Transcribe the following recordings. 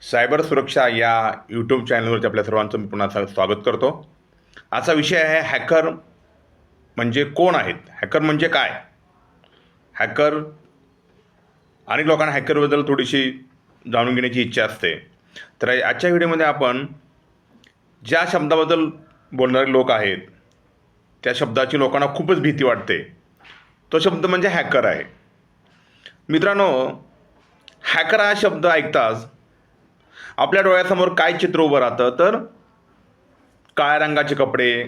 Cyber सुरक्षा या YouTube चॅनलवरती आपल्या सर्वांचं मी पुन्हा स्वागत करतो. आजचा विषय आहे हॅकर म्हणजे कोण आहेत, हॅकर म्हणजे काय. हॅकर अनेक लोकांना हॅकरबद्दल थोडीशी जाणून घेण्याची इच्छा असते. तर आजच्या व्हिडिओमध्ये आपण ज्या शब्दाबद्दल बोलणारे लोक आहेत त्या शब्दाची लोकांना खूपच भीती वाटते. तो शब्द म्हणजे हॅकर आहे. मित्रांनो, हॅकर हा शब्द ऐकताच आपल्या डोळ्यासमोर काय चित्र उभं राहतं, तर काळ्या रंगाचे कपडे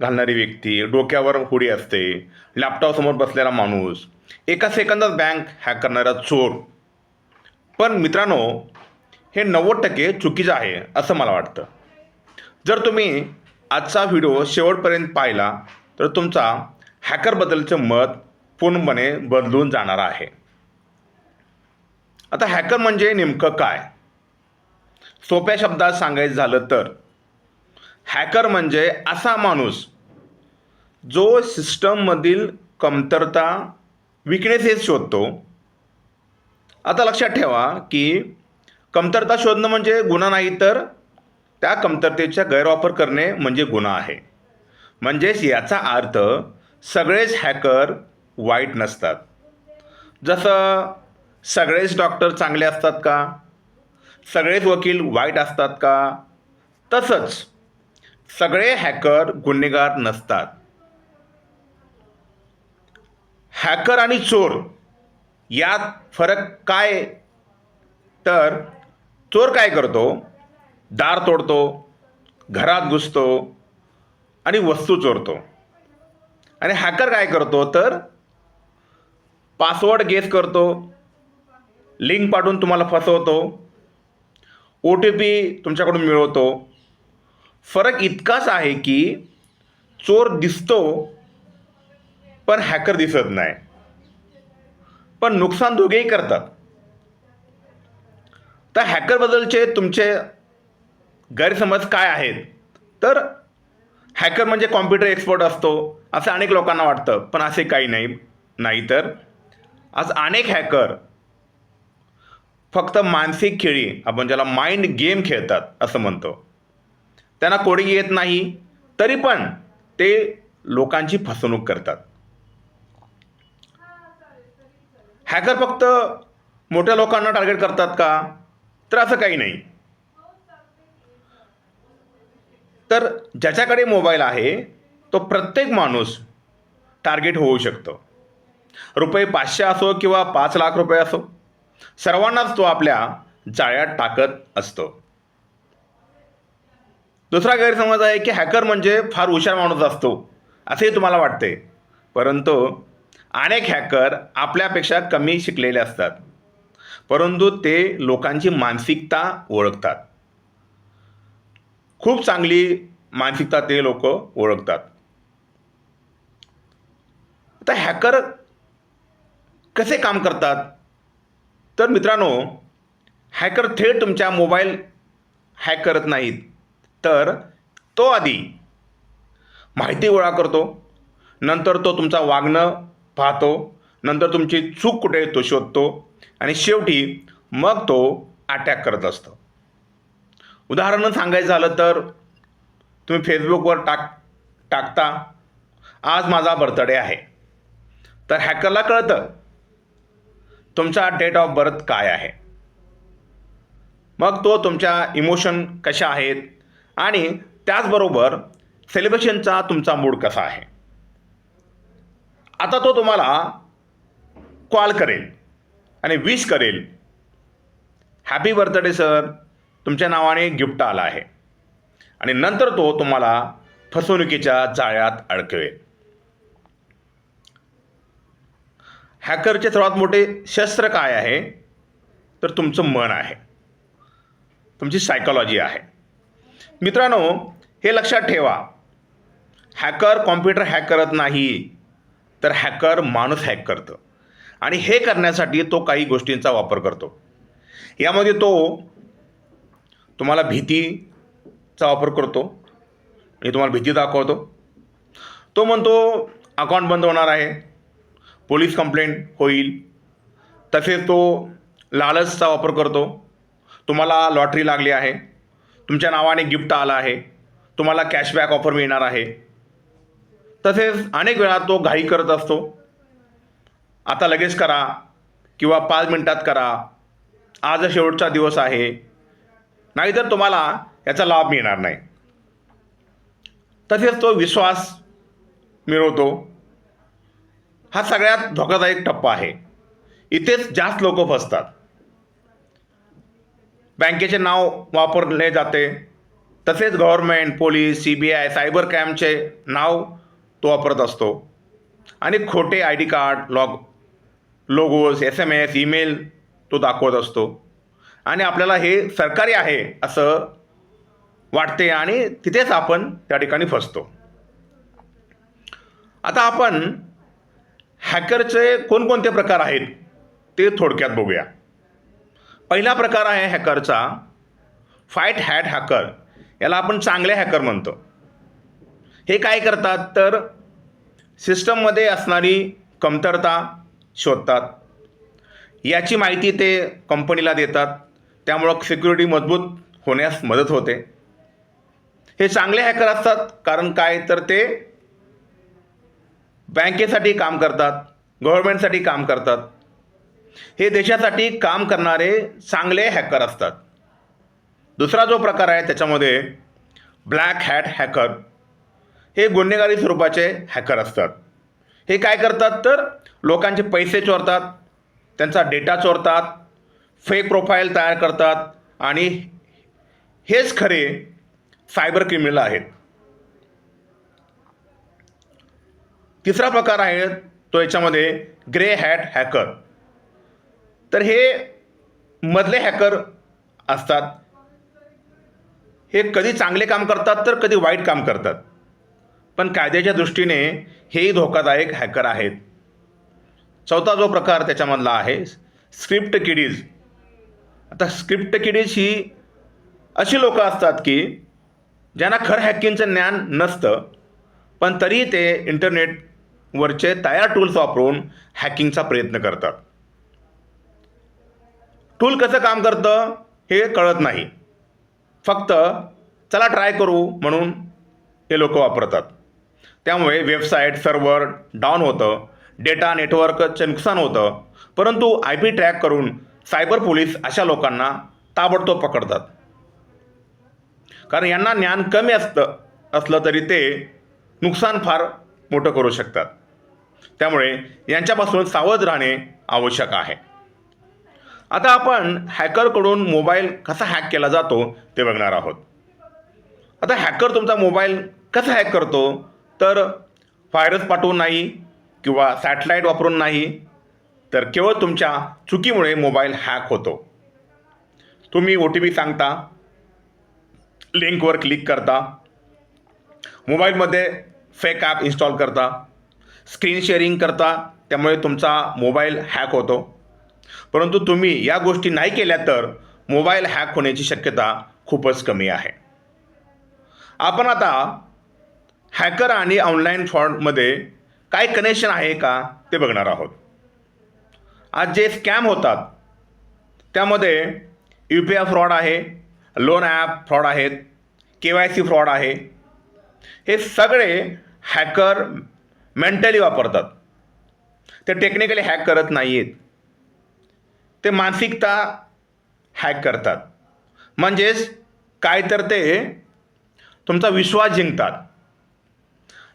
घालणारी व्यक्ती, डोक्यावर हुडी असते, लॅपटॉपसमोर बसलेला माणूस, एका सेकंदात बँक हॅक करणारा चोर. पण मित्रांनो, हे 90% चुकीचं आहे असं मला वाटतं. जर तुम्ही आजचा व्हिडिओ शेवटपर्यंत पाहिला तर तुमचा हॅकरबद्दलचं मत पूर्णपणे बदलून जाणार आहे. आता हॅकर म्हणजे नेमकं काय? सोप्या शब्दात सांगायचं झालं तर हॅकर म्हणजे असा माणूस जो सिस्टममधील कमतरता, विकनेसेस शोधतो. आता लक्षात ठेवा की कमतरता शोधणं म्हणजे गुन्हा नाही, तर त्या कमतरतेचा गैरवापर करणे म्हणजे गुन्हा आहे. म्हणजेच याचा अर्थ सगळेच हॅकर वाईट नसतात. जसं सगळेच डॉक्टर चांगले असतात का, सगळेच वकील वाईट असतात का, तसंच सगळे हॅकर गुन्हेगार नसतात. हॅकर आणि चोर यात फरक काय? तर चोर काय करतो? दार तोडतो, घरात घुसतो आणि वस्तू चोरतो. आणि हॅकर काय करतो? तर पासवर्ड गेस करतो, लिंक पाठवून तुम्हाला फसवतो, ओ टी पी तुमच्याकडून मिळवतो. फरक इतकाच आहे की चोर दिसतो पण हॅकर दिसत नाही, पण नुकसान दोघेही करतात. तर हॅकरबद्दलचे तुमचे गैरसमज काय आहेत? तर हॅकर म्हणजे कॉम्प्युटर एक्सपर्ट असतो असं अनेक लोकांना वाटतं, पण असे काही नाही. नाहीतर आज अनेक हॅकर फक्त मानसिक खेळी, आपण ज्याला माइंड गेम खेळतात असं म्हणतो. त्यांना कोडिंग येत नाही तरी पण ते लोकांची फसवणूक करतात. हॅकर फक्त मोठ्या लोकांना टार्गेट करतात का? तर असं काही नाही. तर ज्याच्याकडे मोबाईल आहे तो प्रत्येक माणूस टार्गेट होऊ शकतो. रुपये 500 असो किंवा 5 लाख रुपये असो, सर्वांनाच तो आपल्या जाळ्यात टाकत असतो. दुसरा गैरसमज आहे की हॅकर म्हणजे फार हुशार माणूस असतो असे तुम्हाला वाटते, परंतु अनेक हॅकर आपल्यापेक्षा कमी शिकलेले असतात, परंतु ते लोकांची मानसिकता ओळखतात. खूप चांगली मानसिकता ते लोक ओळखतात. आता हॅकर कसे काम करतात? तर मित्रांनो, हॅकर थेट तुमच्या मोबाईल हॅक करत नाहीत, तर तो आधी माहिती गोळा करतो, नंतर तो तुमचा वागणं पाहतो, नंतर तुमची चूक कुठे तो शोधतो आणि शेवटी मग तो अटॅक करत असतो. उदाहरण सांगायचं झालं तर तुम्ही फेसबुकवर टाकता, आज माझा बर्थडे आहे. तर हॅकरला कळतं तुमचा डेट ऑफ बर्थ काय आहे. मग तो तुमच्या इमोशन कशा आहेत आणि त्याचबरोबर सेलिब्रेशनचा तुमचा मूड कसा आहे. आता तो तुम्हाला कॉल करेल आणि विश करेल, हॅपी बर्थडे सर, तुमच्या नावाने गिफ्ट आला आहे. आणि नंतर तो तुम्हाला फसवणुकीच्या जाळ्यात अडकवेल. हॅकरचे सर्वात मोठे शस्त्र काय आहे? तर तुमचं मन आहे, तुमची सायकॉलॉजी आहे. मित्रांनो, हे लक्षात ठेवा, हॅकर कॉम्प्युटर हॅक करत नाही, तर हॅकर माणूस हॅक करतं. आणि हे करण्यासाठी तो काही गोष्टींचा वापर करतो. यामध्ये तो तुम्हाला भीतीचा वापर करतो आणि तुम्हाला भीती दाखवतो. तो म्हणतो अकाउंट बंद होणार आहे, पोलीस कंप्लेंट होईल. तसेच तो लालचचा वापर करतो. तुम्हाला लॉटरी लागली आहे, तुमच्या नावाने गिफ्ट आलं आहे, तुम्हाला कॅशबॅक ऑफर मिळणार आहे. तसेच अनेक वेळा तो घाई करत असतो, आता लगेच करा किंवा 5 मिनिटात करा, आज शेवटचा दिवस आहे, नाहीतर तुम्हाला याचा लाभ मिळणार नाही. तसेच तो विश्वास मिळवतो. हा सगळ्यात धोकादायक टप्पा आहे. इथेच जास्त लोक फसतात. बँकेचे नाव वापरले जाते, तसेच गव्हर्नमेंट, पोलीस, CBI, सायबर क्राईमचे नाव तो वापरत असतो आणि खोटे ID card, logos, SMS, email तो दाखवत असतो आणि आपल्याला हे सरकारी आहे असं वाटते आणि तिथेच आपण त्या ठिकाणी फसतो. आता आपण हॅकरचे कोणकोणते प्रकार आहेत ते थोडक्यात बघूया. पहिला प्रकार आहे हॅकरचा फाईट हॅट हॅकर. याला आपण चांगले हॅकर म्हणतो. हे काय करतात तर सिस्टममध्ये असणारी कमतरता शोधतात, याची माहिती ते कंपनीला देतात, त्यामुळं सिक्युरिटी मजबूत होण्यास मदत होते. हे चांगले हॅकर असतात कारण काय तर ते बँकेसाठी काम करतात, गव्हर्नमेंटसाठी काम करतात. हे देशासाठी काम करणारे चांगले हॅकर असतात. दुसरा जो प्रकार आहे त्याच्यामध्ये ब्लॅक हॅट हॅकर. हे गुन्हेगारी स्वरूपाचे हॅकर असतात. हे काय करतात तर लोकांचे पैसे चोरतात, त्यांचा डेटा चोरतात, फेक प्रोफाईल तयार करतात आणि हेच खरे सायबर क्रिमिनल आहेत. तिसरा प्रकार आहे तो याच्यामध्ये ग्रे हॅट हॅकर. तर हे मधले हॅकर असतात. हे कधी चांगले काम करतात तर कधी वाईट काम करतात, पण कायद्याच्या दृष्टीने हेही धोकादायक हॅकर आहेत. चौथा जो प्रकार त्याच्यामधला आहे स्क्रिप्ट किडीज. आता स्क्रिप्ट किडीज ही अशी लोकं असतात की ज्यांना खरं हॅकिंगचं ज्ञान नसतं, पण तरी ते इंटरनेटवरचे तयार टूल्स वापरून हॅकिंगचा प्रयत्न करतात. टूल कसं काम करतं हे कळत नाही, फक्त चला ट्राय करू म्हणून हे लोक वापरतात. त्यामुळे वेबसाईट सर्व्हर डाऊन होतं, डेटा नेटवर्कचं नुकसान होतं. परंतु IP ट्रॅक करून सायबर पोलीस अशा लोकांना ताबडतोब पकडतात, कारण यांना ज्ञान कमी असलं तरी ते नुकसान फार मोठं करू शकतात. त्यामुळे यांच्यापासून सावध राहणे आवश्यक आहे. आता आपण हॅकरकडून मोबाईल कसा हॅक केला जातो ते बघणार आहोत. आता हॅकर तुमचा मोबाईल कसा हॅक करतो तर व्हायरस पाठवून नाही किंवा सॅटेलाईट वापरून नाही, तर केवळ तुमच्या चुकीमुळे मोबाईल हॅक होतो. तुम्ही OTP सांगता, लिंकवर क्लिक करता, मोबाईलमध्ये फेक ॲप इन्स्टॉल करता, स्क्रीन शेअरिंग करता, त्यामुळे तुमचा मोबाईल हॅक होतो. परंतु तुम्ही या गोष्टी नाही केल्या तर मोबाईल हॅक होण्याची शक्यता खूपच कमी आहे. आपण आता हॅकर आणि ऑनलाईन फ्रॉडमध्ये काय कनेक्शन आहे का ते बघणार आहोत. आज जे स्कॅम होतात त्यामध्ये UPI फ्रॉड आहे, लोन ॲप फ्रॉड आहेत, KYC फ्रॉड आहे. हे सगळे हॅकर मेंटली वापरतात. ते टेक्निकली हॅक करत नाही आहेत, ते मानसिकता हॅक करतात. म्हणजेच काय तर ते तुमचा विश्वास जिंकतात,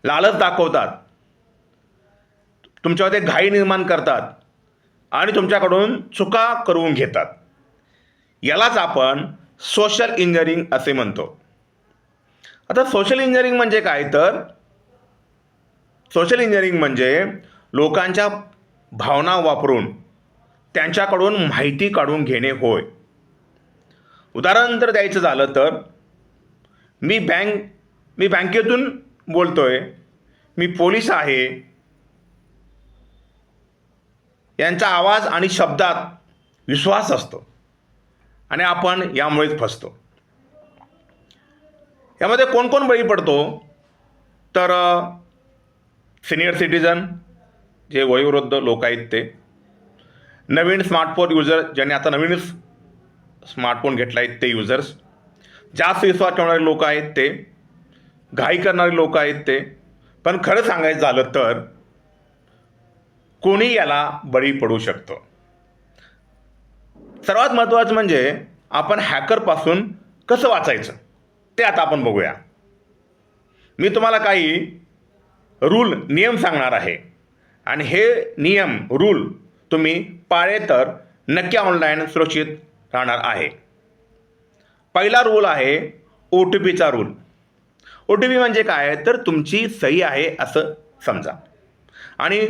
लालच दाखवतात, तुमच्यामध्ये घाई निर्माण करतात आणि तुमच्याकडून चुका करून घेतात. यालाच आपण सोशल इंजिनिअरिंग असे म्हणतो. आता सोशल इंजिनिअरिंग म्हणजे काय तर सोशल इंजिनिअरिंग म्हणजे लोकांच्या भावना वापरून त्यांच्याकडून माहिती काढून घेणे होय. उदाहरण जर द्यायचं झालं तर मी बँकेतून बोलतोय, मी पोलीस आहे, यांचा आवाज आणि शब्दात विश्वास असतो आणि आपण यामुळेच फसतो. यामध्ये कोण कोण बळी पडतो तर सिनियर सिटीजन, जे वयोवृद्ध लोक आहेत ते, नवीन स्मार्टफोन युजर ज्यांनी आता नवीनच स्मार्टफोन घेतला आहे ते युजर्स, जास्त विश्वास ठेवणारे लोक आहेत ते, घाई करणारे लोक आहेत ते. पण खरं सांगायचं झालं तर कोणी याला बळी पडू शकतो. सर्वात महत्त्वाचं म्हणजे आपण हॅकरपासून कसं वाचायचं ते आता आपण बघूया. मी तुम्हाला काही नियम सांगणार आहे आणि हे नियम रूल तुम्ही पाळले तर नक्की ऑनलाईन सुरक्षित राहणार आहे. पहिला रूल आहे OTPचा रूल. OTP म्हणजे काय तर तुमची सही आहे असं समजा आणि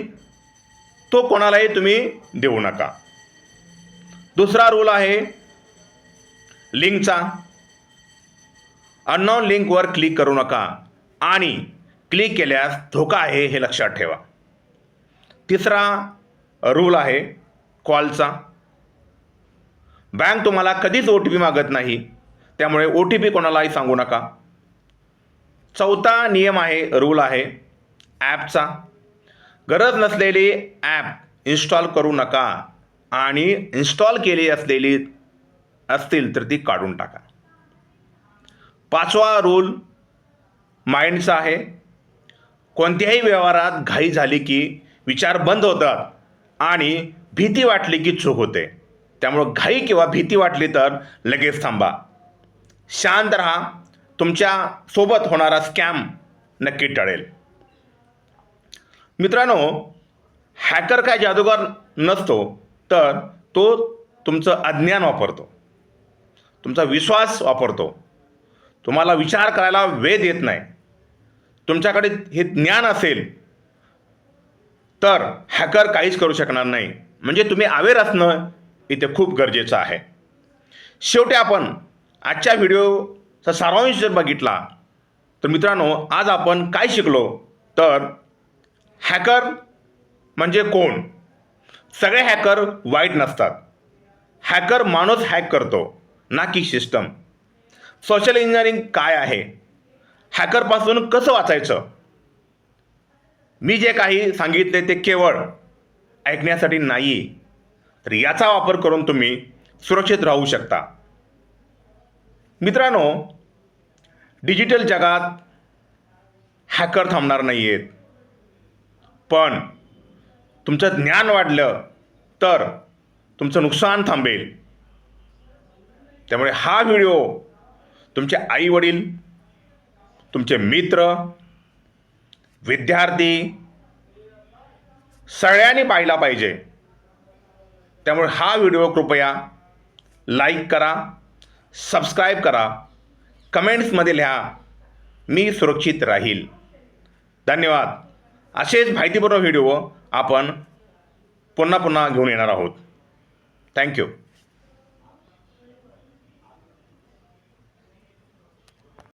तो कोणालाही तुम्ही देऊ नका. दुसरा रूल आहे लिंकचा. अननोन लिंकवर क्लिक करू नका आणि क्लिक केल्यास धोका आहे हे लक्षात ठेवा. तिसरा रूल आहे कॉलचा. बँक तुम्हाला कधीच OTP मागत नाही, त्यामुळे OTP कोणालाही सांगू नका. चौथा नियम आहे रूल आहे ॲपचा. गरज नसलेली ॲप इन्स्टॉल करू नका आणि इन्स्टॉल केली असतील तर ती काढून टाका. पाचवा रूल माइंडचा आहे. कोणत्याही व्यवहारात घाई झाली की विचार बंद होतात आणि भीती वाटली की चूक होते. त्यामुळं घाई किंवा भीती वाटली तर लगेच थांबा, शांत राहा. तुमच्या सोबत होणारा स्कॅम नक्की टळेल. मित्रांनो, हॅकर काय जादूगार नसतो, तर तो तुमचं अज्ञान वापरतो, तुमचा विश्वास वापरतो, तुम्हाला विचार करायला वेळ देत नाही. तुमच्याकडे हे ज्ञान असेल तर हॅकर काहीच करू शकणार नाही. म्हणजे तुम्ही अवेअर असणं इथे खूप गरजेचं आहे. शेवटी आपण आजच्या व्हिडिओचा सारांश जर बघितला तर मित्रांनो, आज आपण काय शिकलो तर हॅकर म्हणजे कोण. सगळे हॅकर वाईट नसतात. हॅकर माणूस हॅक करतो, ना की सिस्टम. सोशल इंजिनिअरिंग काय आहे, हॅकरपासून कसं वाचायचं. मी जे काही सांगितले ते केवळ ऐकण्यासाठी नाही, तर याचा वापर करून तुम्ही सुरक्षित राहू शकता. मित्रांनो, डिजिटल जगात हॅकर थांबणार नाही आहेत, पण तुमचं ज्ञान वाढलं तर तुमचं नुकसान थांबेल. त्यामुळे हा व्हिडिओ तुमचे आईवडील, तुमचे मित्र, विद्यार्थी सगळ्यांनी पाहिला पाहिजे. त्यामुळे हा व्हिडिओ कृपया लाईक करा, सबस्क्राईब करा, कमेंट्समध्ये लिहा मी सुरक्षित राहील. धन्यवाद. असेच माहितीपूर्ण व्हिडिओ आपण पुन्हा घेऊन येणार आहोत. थँक्यू.